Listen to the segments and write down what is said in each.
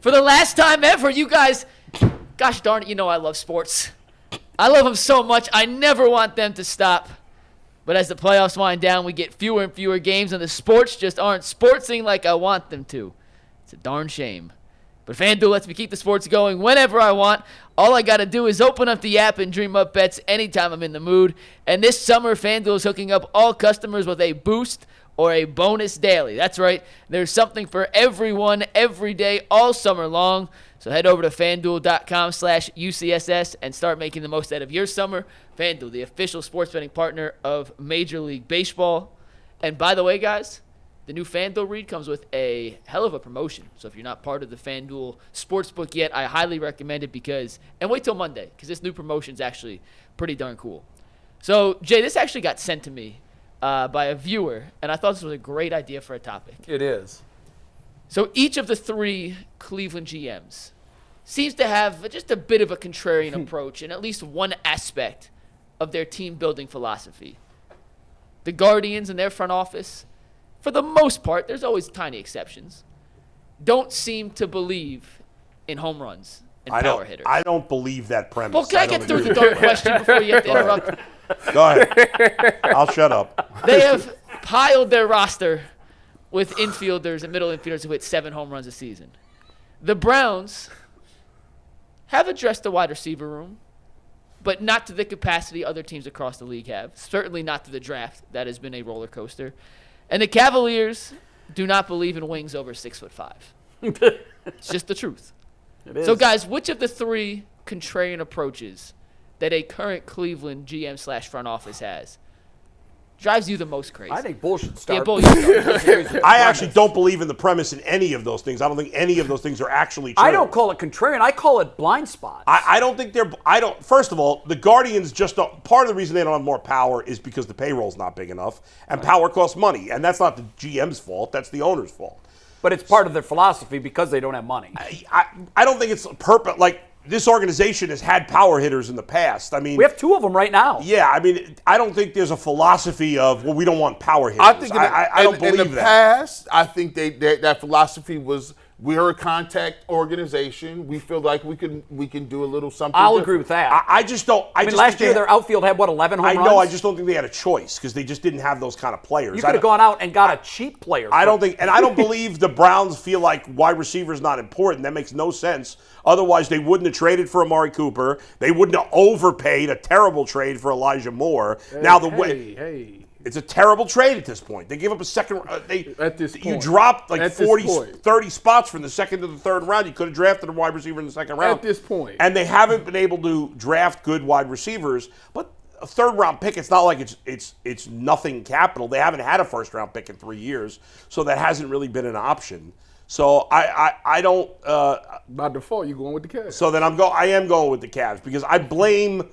For the last time ever, you guys, gosh darn it, you know I love sports. I love them so much. I never want them to stop. But as the playoffs wind down, we get fewer and fewer games, and the sports just aren't sportsing like I want them to. It's a darn shame. But FanDuel lets me keep the sports going whenever I want. All I got to do is open up the app and dream up bets anytime I'm in the mood. And this summer, FanDuel is hooking up all customers with a boost or a bonus daily. That's right. There's something for everyone every day all summer long. So head over to FanDuel.com/UCSS and start making the most out of your summer. FanDuel, the official sports betting partner of Major League Baseball. And by the way, guys, the new FanDuel read comes with a hell of a promotion. So if you're not part of the FanDuel Sportsbook yet, I highly recommend it and wait till Monday because this new promotion is actually pretty darn cool. So, Jay, this actually got sent to me by a viewer, and I thought this was a great idea for a topic. It is. So each of the three Cleveland GMs seems to have just a bit of a contrarian approach in at least one aspect of their team-building philosophy. The Guardians and their front office, for the most part, there's always tiny exceptions, don't seem to believe in home runs and power hitters. I don't believe that premise. Well, can I get through the dark question before you have to interrupt? Go ahead. I'll shut up. They have piled their roster with infielders and middle infielders who hit 7 home runs a season. The Browns have addressed the wide receiver room, but not to the capacity other teams across the league have. Certainly not to the draft. That has been a roller coaster. And the Cavaliers do not believe in wings over 6'5". It's just the truth. It is. So, guys, which of the three contrarian approaches that a current Cleveland GM/front office has drives you the most crazy? I think Bull should start. Yeah, Bull, you start. I actually don't believe in the premise in any of those things. I don't think any of those things are actually true. I don't call it contrarian. I call it blind spots. I don't think they're. I don't. First of all, the Guardians just don't. Part of the reason they don't have more power is because the payroll's not big enough, and power costs money, and that's not the GM's fault. That's the owner's fault. But it's part of their philosophy because they don't have money. I don't think it's purpose. Like this organization has had power hitters in the past. I mean, We have 2 of them right now. yeah. I mean, I don't think there's a philosophy of we don't want power hitters. I think I don't believe in the that. past, I think that philosophy was we're a contact organization. We feel like we can do a little something. I'll different. agree with that. I just don't. I mean, last year their outfield had, 11 home I runs? know. I just don't think they had a choice because they just didn't have those kind of players. You could have gone out and got a cheap player. I don't think, and I don't believe the Browns feel like wide receiver is not important. That makes no sense. Otherwise, they wouldn't have traded for Amari Cooper. They wouldn't have overpaid a terrible trade for Elijah Moore. It's a terrible trade at this point. They gave up a second. You dropped like 30 spots from the second to the third round. You could have drafted a wide receiver in the second round. At this point. And they haven't been able to draft good wide receivers. But a third-round pick, it's not like it's nothing capital. They haven't had a first-round pick in 3 years, so that hasn't really been an option. So I don't. By default, you're going with the Cavs. So then I am going with the Cavs because I blame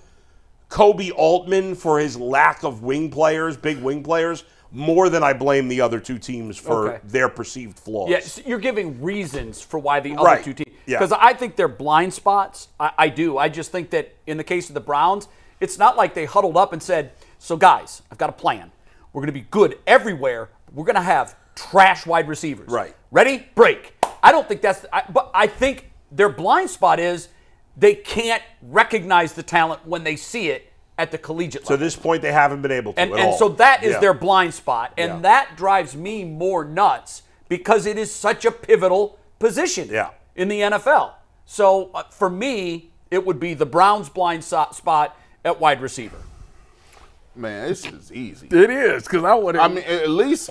Kobe Altman for his lack of big wing players, more than I blame the other two teams for their perceived flaws. Yes, you're giving reasons for why the other two teams. Yeah. Because I think they're blind spots. I do. I just think that in the case of the Browns, it's not like they huddled up and said, so guys, I've got a plan. We're going to be good everywhere. We're going to have trash wide receivers. Right. Ready? Break. I don't think but I think their blind spot is they can't recognize the talent when they see it at the collegiate level. So at this point, they haven't been able to at all. And so that is their blind spot. And that drives me more nuts because it is such a pivotal position in the NFL. So for me, it would be the Browns' blind spot at wide receiver. Man, this is easy. It is, because I would. I mean, at least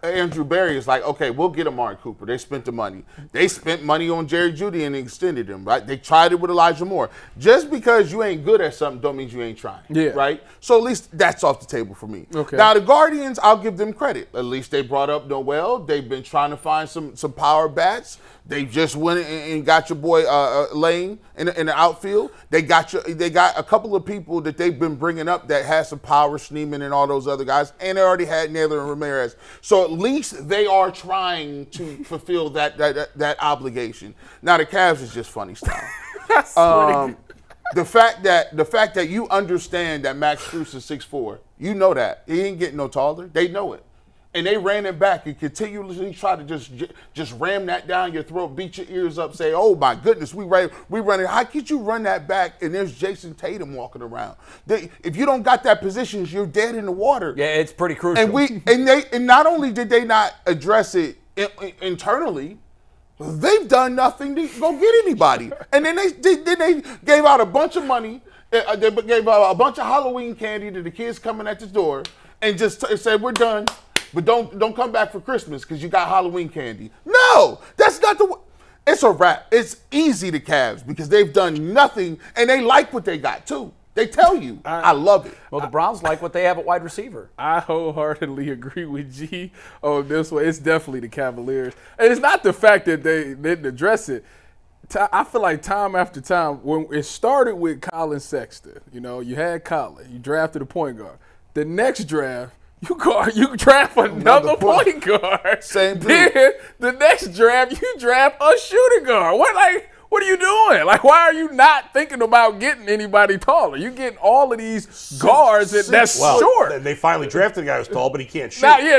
Andrew Berry is like, okay, we'll get Amari Cooper. They spent the money. They spent money on Jerry Jeudy and extended him, right? They tried it with Elijah Moore. Just because you ain't good at something don't mean you ain't trying, right? So at least that's off the table for me. Okay. Now, the Guardians, I'll give them credit. At least they brought up Noel. They've been trying to find some power bats. They just went and got your boy Lane in the outfield. They got a couple of people that they've been bringing up that has some power, Schneeman and all those other guys, and they already had Naylor and Ramirez. So at least they are trying to fulfill that obligation. Now the Cavs is just funny style. The fact that you understand that Max Strus is 6'4", you know that he ain't getting no taller. They know it. and they ran it back and continuously try to just ram that down your throat, beat your ears up, say, "Oh my goodness, we running." How could you run that back and there's Jason Tatum walking around? If you don't got that position, you're dead in the water. Yeah, it's pretty crucial. And not only did they not address it internally, they've done nothing to go get anybody. And then they gave out a bunch of money. They gave out a bunch of Halloween candy to the kids coming at the door, and just said, "We're done, but don't come back for Christmas because you got Halloween candy." No, that's not the way. It's a wrap. It's easy to Cavs because they've done nothing, and they like what they got too. They tell you. I love it. Well, the Browns like what they have at wide receiver. I wholeheartedly agree with G on this one. It's definitely the Cavaliers. And it's not the fact that they didn't address it. I feel like time after time, when it started with Colin Sexton, you had Colin, you drafted a point guard. The next draft, you draft another point guard. Same thing. Then the next draft, you draft a shooting guard. What are you doing? Why are you not thinking about getting anybody taller? You getting all of these guards that's short. Then they finally drafted a guy who's tall, but he can't shoot. Now he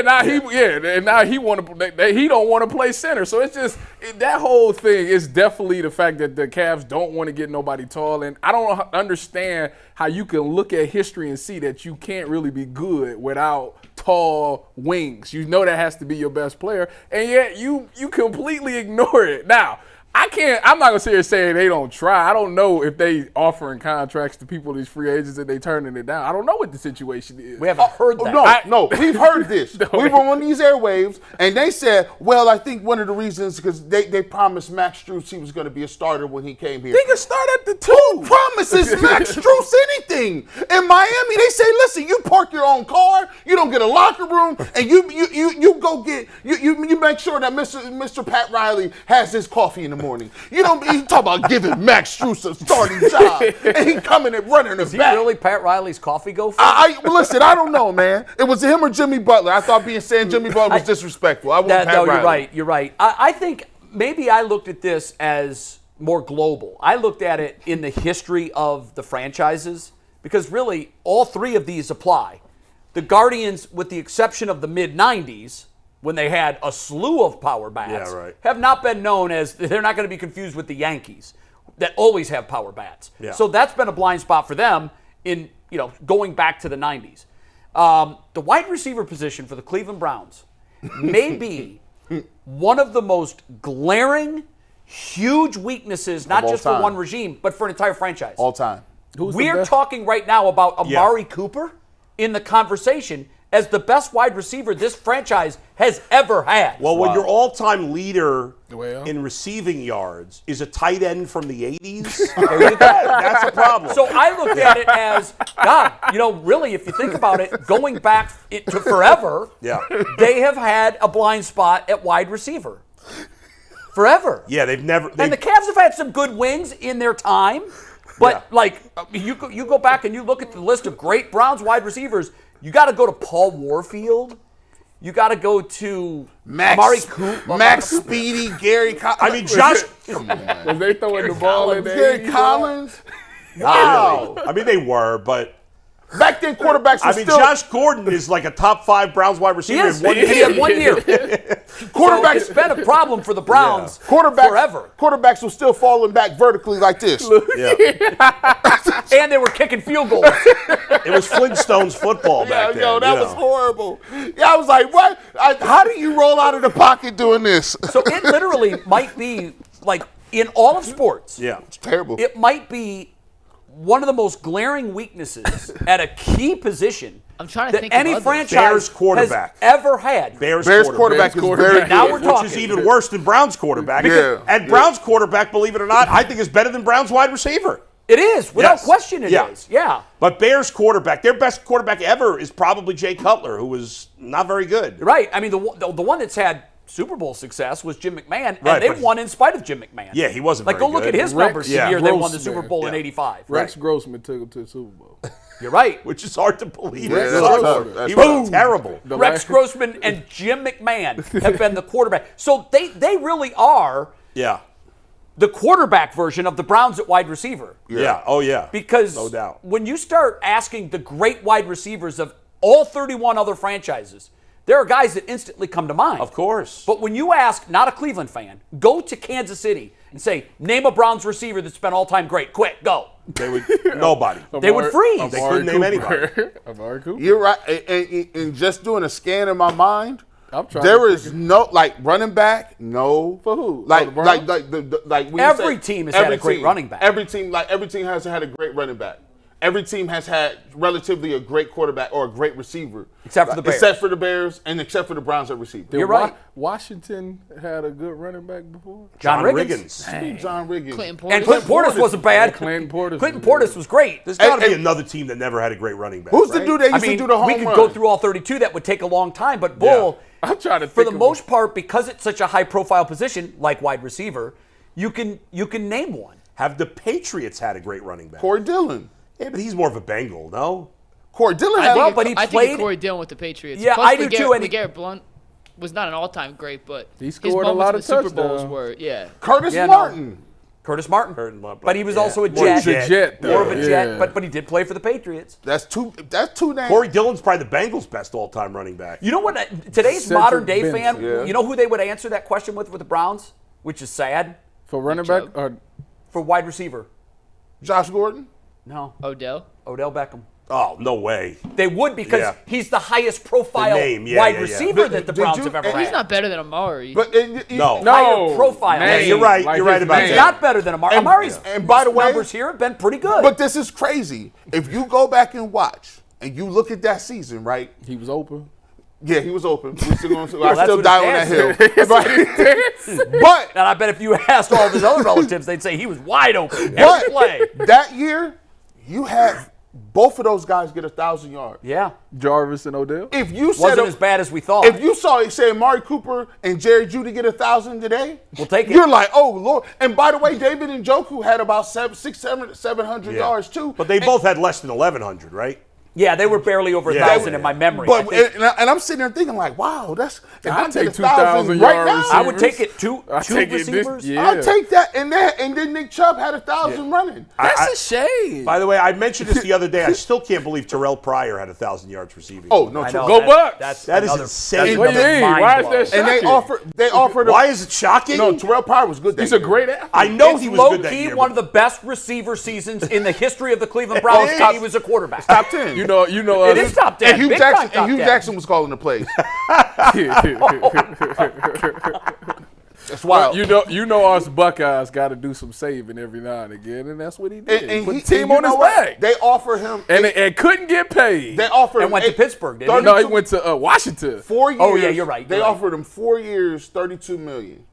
don't want to play center. So it's just that whole thing is definitely the fact that the Cavs don't want to get nobody tall, and I don't understand how you can look at history and see that you can't really be good without tall wings. You know that has to be your best player, and yet you completely ignore it. Now, I'm not going to sit here saying they don't try. I don't know if they offering contracts to people, these free agents, and they turning it down. I don't know what the situation is. We haven't heard that. No, we've heard this. We were on these airwaves, and they said, well, I think one of the reasons because they promised Max Strus he was going to be a starter when he came here. They can start at the 2. Who promises Max Strus anything? In Miami, they say, listen, you park your own car, you don't get a locker room, and you go get, you make sure that Mr. Pat Riley has his coffee in the morning. You talk about giving Max Strus a starting job, and he coming and running the back. Is he really Pat Riley's coffee gopher? Listen, I don't know, man. It was him or Jimmy Butler. I thought saying Jimmy Butler was disrespectful. I wasn't Pat Riley. You're right. I think maybe I looked at this as more global. I looked at it in the history of the franchises because really all three of these apply. The Guardians, with the exception of the mid-'90s, when they had a slew of power bats, have not been known as, they're not going to be confused with the Yankees that always have power bats. Yeah. So that's been a blind spot for them in, going back to the 90s. The wide receiver position for the Cleveland Browns may be one of the most glaring, huge weaknesses, not just for one regime, but for an entire franchise. All time. We're talking right now about Amari Cooper in the conversation as the best wide receiver this franchise has ever had. Well, when your all-time leader in receiving yards is a tight end from the 80s, that's a problem. So I looked at it as, God, really, if you think about it, going back to forever, they have had a blind spot at wide receiver. Forever. Yeah, they've never. And the Cavs have had some good wings in their time, but you go back and you look at the list of great Browns wide receivers, you got to go to Paul Warfield. You got to go to Amari Cooper. Max Speedy, Gary Collins. I mean, Josh. Come on, man. Was they throwing the ball in there? Gary Collins. Wow. Really. I mean, they were, but. Back then, quarterbacks were still. Josh Gordon is like a top 5 Browns wide receiver. He had 1 year. Quarterbacks. It's been a problem for the Browns forever. Quarterbacks were still falling back vertically like this. And they were kicking field goals. It was Flintstones football back then. That was horrible. Yeah, I was like, what? How do you roll out of the pocket doing this? So it literally might be, like, in all of sports. Yeah. It's terrible. It might be one of the most glaring weaknesses at a key position I'm trying to that think any of franchise has ever had. Bears quarterback is very good. Now we're talking. Which is even worse than Browns quarterback. Yeah. And Browns quarterback, believe it or not, I think is better than Browns wide receiver. It is, without question it is. Yeah. But Bears quarterback, their best quarterback ever is probably Jay Cutler, who was not very good. Right. I mean, the one that's had Super Bowl success was Jim McMahon, and they won in spite of Jim McMahon. Yeah, he wasn't like, very go look good. at his numbers the year they won the Super Bowl in '85. Rex Grossman took him to the Super Bowl. You're right. Which is hard to believe. Yeah, he was terrible. Rex Grossman and Jim McMahon have been the quarterback. So they really are the quarterback version of the Browns at wide receiver. Yeah. Oh, yeah. Because no doubt. When you start asking the great wide receivers of all 31 other franchises there are guys that instantly come to mind. Of course. But when you ask, not a Cleveland fan, go to Kansas City and say, name a Browns receiver that's been all-time great. Quick, go. They would nobody. They would freeze. They couldn't name anybody. Amari Cooper. You're right. And just doing a scan in my mind, I'm trying there to is no running back. No. For who? Like Oh, the Browns? when you Every say- team has had a great running back. Every team has had a great running back. Every team has had relatively a great quarterback or a great receiver. Except for the Bears. Except for the Bears and except for the Browns at receiver. Did You're right. Washington had a good running back before. John Riggins. John Riggins. Clinton Portis. And Clinton Portis wasn't bad. Clinton Portis. Clinton Portis was great. There's got to be and- another team that never had a great running back. Who's the right? dude that used I mean, to do the home we could run? go through all 32. That would take a long time. But Bull, I'm trying to for think the of most part, because it's such a high-profile position, like wide receiver, you can name one. Have the Patriots had a great running back? Corey Dillon. Yeah, but he's more of a Bengal, no? Corey Dillon I had think, but he I played- think Corey Dillon with the Patriots. Yeah, Plus, I do too, and he- LeGarrette Blount was not an all-time great, but He his scored a moments lot in of the Super Bowls touchdowns. were, yeah. Curtis Yeah, no. Martin. Curtis Martin. But he was also a more Jet. He's a Jet, though. More of a Yeah. Jet, but he did play for the Patriots. That's two names. Corey Dillon's probably the Bengals' best all-time running back. You know what? Today's Cedric modern-day Benson, fan, yeah. you know who they would answer that question with the Browns? Which is sad. For running back, Chubb. or For wide receiver. Josh Gordon. No. Odell. Odell Beckham. Oh, no way. They would because Yeah. he's the highest profile The name, yeah, wide yeah, yeah. receiver But that the did Browns you- have ever and had. He's not better than Amari. But No. higher profile. name. Yeah, you're right. Like You're right his about name. He's that. not better than Amari. And- Amari's and by the way- numbers here have been pretty good. But this is crazy. If you go back and watch and you look at that season, right? he was open. Yeah, he was open. I that's still what die on his that dad hill. But and I bet if you asked all of his other relatives, they'd say he was wide open every But play. that year, you had both of those guys get 1,000 yards. Yeah. Jarvis and Odell. If you said Wasn't as bad as we thought. if you saw say Amari Cooper and Jerry Jeudy get 1,000 today, We'll take it. You're like, oh Lord. And by the way, David Njoku had about 700 Yeah. yards too. But they both had less than 1,100, right? Yeah, they were barely over Yeah, 1,000 yeah. in my memory. But I think. and I'm sitting there thinking like, wow, that's if I'd I take get 1,000 2,000 right yard now. receivers. I would take it two I take it this- receivers. yeah. I'll take that. And then Nick Chubb had 1,000 running. That's a shame. By the way, I mentioned this the other day. I still can't believe Terrell Pryor had 1,000 yards receiving. Oh no, I true. know, Go that- Bucks! That's That is another, insane. that's What do you another mean? mind Why is blow. that And they offered him. Why is it shocking? No, Terrell Pryor was good. He's that a year. great athlete. I know It's he was low good that key year. one of the best receiver seasons in the history of the Cleveland Browns. is. And he was a quarterback. Top 10. You know. It is top 10. And Hugh Big time Jackson. top And Hugh 10. Jackson was calling the plays. That's Well, wild. you know us Buckeyes got to do some saving every now and again, and that's what he did. And Put he, the team and you on his know what? back. They offered him. And couldn't get paid. They offered And him went to eight- Pittsburgh, didn't he? No, he 32 went to Washington. 4 years. Oh, yeah, you're right, They you're right. offered him 4 years, $32 million,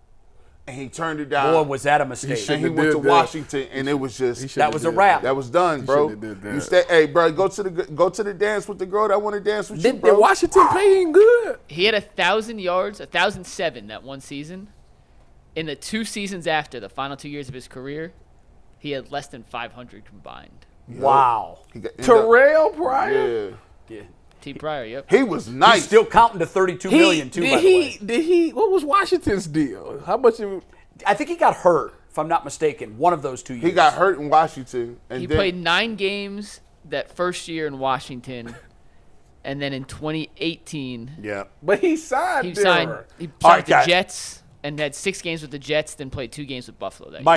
and he turned it down. Boy, was that a mistake. should- and he shouldn't went have to did that. Washington, and it was just shouldn't That was a have did wrap. that was done, bro. shouldn't have did that. You stay, hey, bro, go to the dance with the girl that want to dance with you, Did bro. Washington paying good? He had 1,000 yards, 1,007 that one season. In the 2 seasons after, the final 2 years of his career, he had less than 500 combined. Wow. He got- Terrell Pryor. Yeah, T. Pryor, yep. he was nice. He's still counting to 32 million too, by the way. Did he? What was Washington's deal? How much? I think he got hurt, if I'm not mistaken, one of those 2 years. He got hurt in Washington, and He then played 9 games that first year in Washington, and then in 2018, Yeah. But he signed. he there. signed, he All right, signed with the guys. Jets and had 6 games with the Jets, then played 2 games with Buffalo that year. My